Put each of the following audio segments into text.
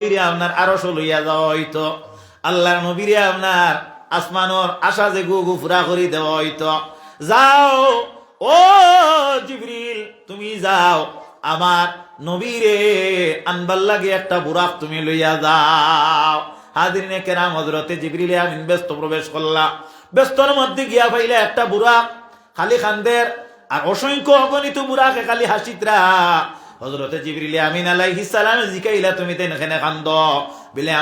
আপনার আরশ লইয়া যাওয়া হইতো, আল্লাহর নবীরে আপনার আসমানোর আশা যে গু ফুরা করি দেওয়া হইতো। যাও ও জিবরিল, তুমি যাও আমার নবীরে আনবার লাগে একটা বুরাক তুমি লইয়া যাও। হাজিরিনে কেরাম, হযরতে জিবরিল আমিন ব্যস্ত প্রবেশ করলা। ব্যস্তর মধ্যে গিয়া পাইলে একটা বুরাক খালি খান্দের, আর অসংখ্য অগণিত বুরাকে খালি হাসিতরা। হযরতে জিবরিল আমিন আলাইহিস সালাম জিকাইলা, তুমি তেন এখানে কান্দ বলে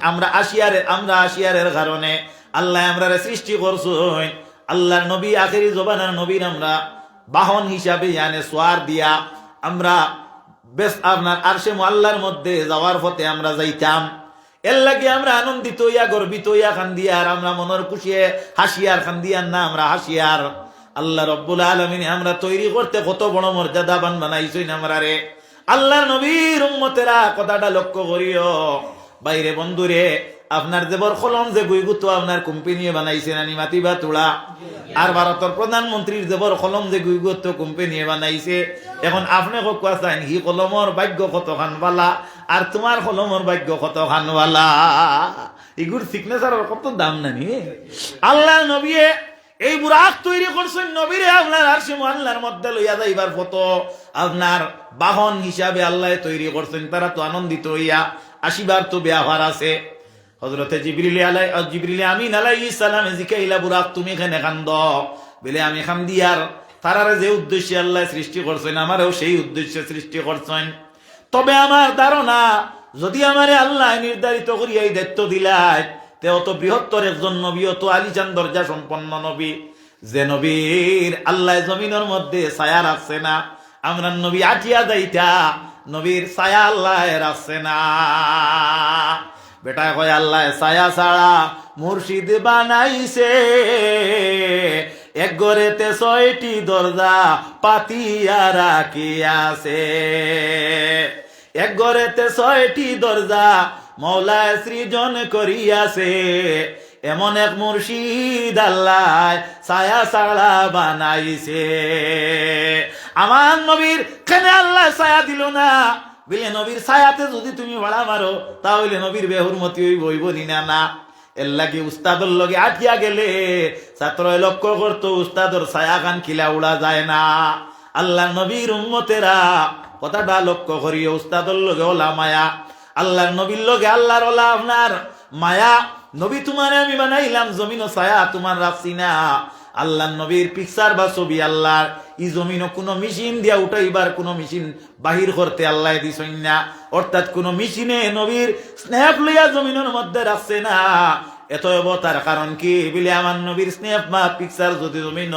আমরা আসিয়ারের কারণে আল্লাহ আমরা সৃষ্টি করছুন। আল্লাহর নবী আখেরি জবানের নবীর আমরা বাহন হিসাবে জানে সোয়ার দিয়া আমরা বেশ আপনার আরশে মুআল্লার মধ্যে যাওয়ার পথে আমরা যাইতাম। এর লাগে আমরা আনন্দিত হইয়া গর্বিত হইয়া কান্দিয়ার, আমরা মনের খুশিয়ে হাসিয়ার কান্দিয়ার না আমরা হাসিয়ার। আল্লাহ রব্বুল আলামিন আমরা তৈরি করতে কত বড় মর্যাদাবান বানাইছেন আমরা রে। আল্লাহর নবীর উম্মতেরা কথাটা লক্ষ্য করিও। বাইরে বন্ধুরে, আপনার দেবর কলম যে গুইগুতো আপনার কোম্পানি বানাইছে নানি মাতিবা তোলা, আর ভারতের প্রধানমন্ত্রীর দেবর কলম যে গুইগুতো কোম্পানি বানাইছে। এখন আপনি কোয়া চাইন হি কলমর ভাগ্য কত খানওয়ালা আর তোমার কলমর ভাগ্য কত খানওয়ালা, এগুর সিগনেচারের কত দাম নানি। আল্লাহ নবী এই বুরাক তৈরি করছেন নবীরে আপনার আরশে মুআল্লার মধ্যে লইয়া যাইবার ফটো আপনার বাহন হিসাবে আল্লাহ তৈরি করছেন। তারা তো আনন্দিত হইয়া আসিবার তো ব্যবহার আছে। হযরতে জিবরিল আমিন আলাইহিস সালাম জিকাইলা, বুরাক তুমি এখানে কান্দ বলে আমি কান্দিয়ার। তারারে যে উদ্দেশ্যে আল্লাহ সৃষ্টি করছেন আমারও সেই উদ্দেশ্যে সৃষ্টি করছেন। তবে আমার ধারণা, যদি আমারে আল্লাহ নির্ধারিত করিয়া এই দায়িত্ব দিলাই, তেও তো বৃহত্তর একজন নবী, তো আলিজান দরজা সম্পন্ন নবী, যে নবীর আল্লাহ জমিনের মধ্যে ছায়া রাখছে না। আমরা নবী আটিয়া যাইতা, নবীর ছায়া আল্লাহ রাখছে না। বেটা কয় আল্লাহ ছায়া ছাড়া মুর্শিদ বানাইছে, এক ঘরেতে 6টি দরজা পাতিয়া রাখিয়াছে। এক ঘরেতে 6টি দরজা মৌলায় সৃজন করিয়াছে, এমন এক মুর্শিদ আল্লাহ ছায়া ছাড়া বানাইছে। আমার নবীর কেনে আল্লাহ ছায়া দিল না বলে, নবীর ছায়াতে যদি তুমি ভাড়া মারো তাহলে নবীর বেহুরমতি হইব না। এর লাগে উস্তাদর লগে আটিয়া গেলে ছাত্র লক্ষ্য করতো উস্তাদর ছায়া খান খিলা উড়া যায় না। আল্লাহ নবীর উম্মতেরা কথাটা লক্ষ্য করিও, উস্তাদর লগে ওলা মায়া, আল্লাহর নবীর লগে আল্লাহর ওলা আপনার মায়া। নবী তোমার আমি বানাইলাম, জমিন ছায়া তোমার রাখছি না। আল্লাহর নবীর পিকচার বা ছবি আল্লাহর ই জমিন কোনো মেশিন দিয়া উঠাইবার কোনো মেশিন বাহির করতে আল্লাহ দিছেন না। অর্থাৎ কোন মেশিনে নবীর স্নেপ লইয়া জমিনের মধ্যে রাখছে না। এত তার কারণ কি বলে, আমার নবীর স্নেপ বা পিকচার যদি জমিন